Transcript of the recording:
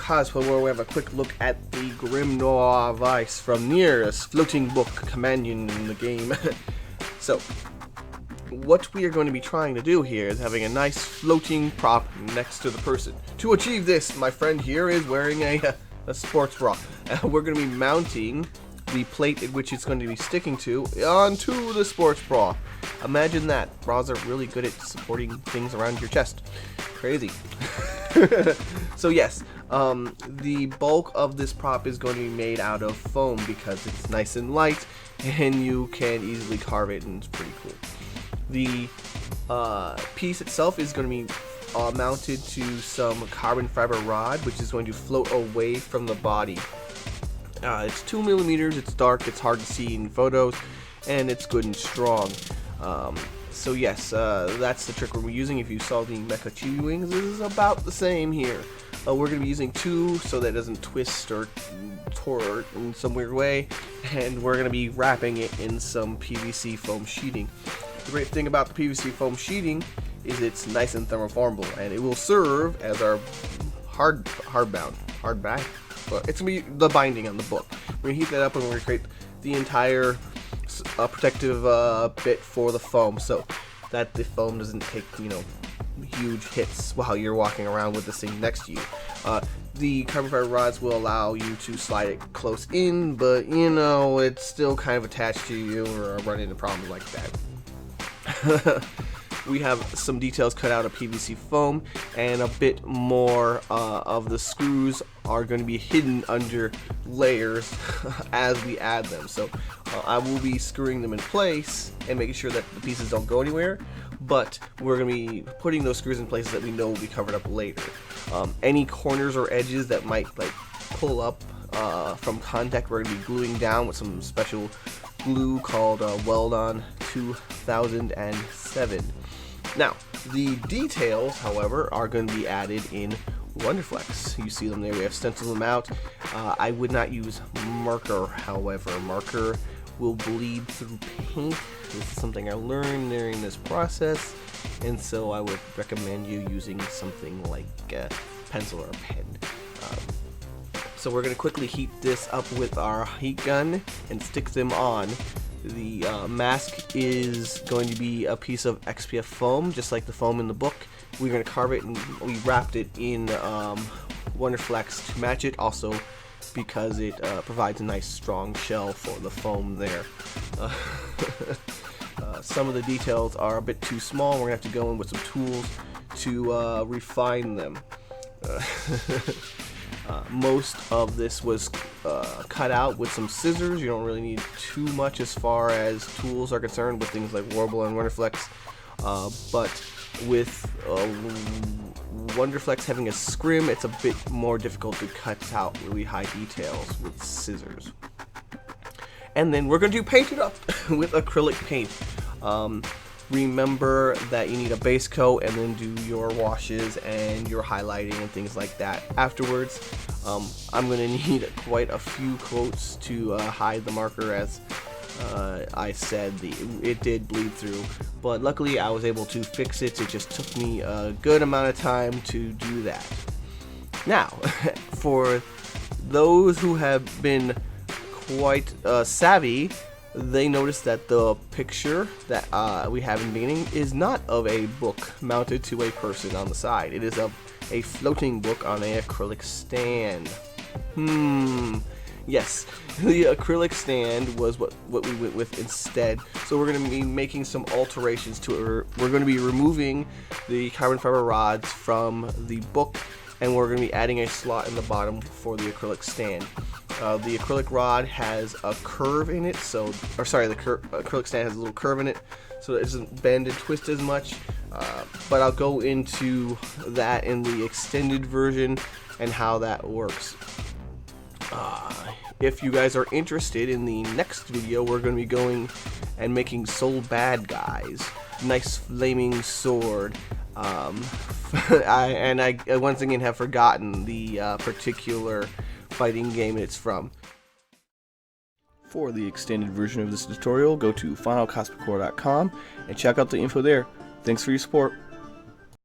cosplay where we have a quick look at the Grimoire Vice from Nier, a floating book companion in the game. So, what we are going to be trying to do here is having a nice floating prop next to the person. To achieve this, my friend here is wearing a sports bra. We're going to be mounting the plate in which it's going to be sticking to onto the sports bra. Imagine that. Bras are really good at supporting things around your chest. Crazy. So yes, the bulk of this prop is going to be made out of foam because it's nice and light and you can easily carve it and it's pretty cool. The piece itself is going to be mounted to some carbon fiber rod, which is going to float away from the body. It's 2 millimeters, it's dark, it's hard to see in photos, and it's good and strong. So yes, that's the trick we're using. If you saw the Mecha Chibi Wings, this is about the same here. We're going to be using 2 so that it doesn't twist or tort in some weird way, and we're going to be wrapping it in some PVC foam sheeting. The great thing about the PVC foam sheeting is it's nice and thermoformable, and it will serve as our hard back. Well, it's going to be the binding on the book. We're going to heat that up and we're going to create the entire protective bit for the foam so that the foam doesn't take, huge hits while you're walking around with this thing next to you. The carbon fiber rods will allow you to slide it close in, but it's still kind of attached to you or run into problems like that. We have some details cut out of PVC foam, and a bit more of the screws are going to be hidden under layers as we add them. So I will be screwing them in place and making sure that the pieces don't go anywhere, but we're going to be putting those screws in places that we know will be covered up later. Any corners or edges that might pull up from contact, we're going to be gluing down with some special glue called Weldon 2007. Now, the details, however, are going to be added in Wonderflex. You see them there. We have stenciled them out. I would not use marker, however. Marker will bleed through paint. This is something I learned during this process, and so I would recommend you using something like a pencil or a pen. So we're going to quickly heat this up with our heat gun and stick them on. The mask is going to be a piece of XPF foam, just like the foam in the book. We're going to carve it, and we wrapped it in Wonderflex to match it, also because it provides a nice strong shell for the foam there. Some of the details are a bit too small. We're going to have to go in with some tools to refine them. Most of this was cut out with some scissors. You don't really need too much as far as tools are concerned with things like Warble and Wonderflex, but with Wonderflex having a scrim, it's a bit more difficult to cut out really high details with scissors. And then we're going to paint it up with acrylic paint. Remember that you need a base coat and then do your washes and your highlighting and things like that afterwards. I'm going to need quite a few coats to hide the marker, as I said, it did bleed through, but luckily I was able to fix it. It just took me a good amount of time to do that. Now, for those who have been quite savvy, they noticed that the picture that we have in the beginning is not of a book mounted to a person on the side. It is of a floating book on an acrylic stand. Yes, the acrylic stand was what we went with instead. So we're going to be making some alterations to it. We're going to be removing the carbon fiber rods from the book, and we're going to be adding a slot in the bottom for the acrylic stand. The acrylic rod has a curve in it, the acrylic stand has a little curve in it, so it doesn't bend and twist as much, but I'll go into that in the extended version and how that works. If you guys are interested, in the next video we're going to be going and making Soul Bad Guys. Nice flaming sword. I once again have forgotten the particular fighting game it's from. For the extended version of this tutorial, go to finalcosplaycore.com and check out the info there. Thanks for your support.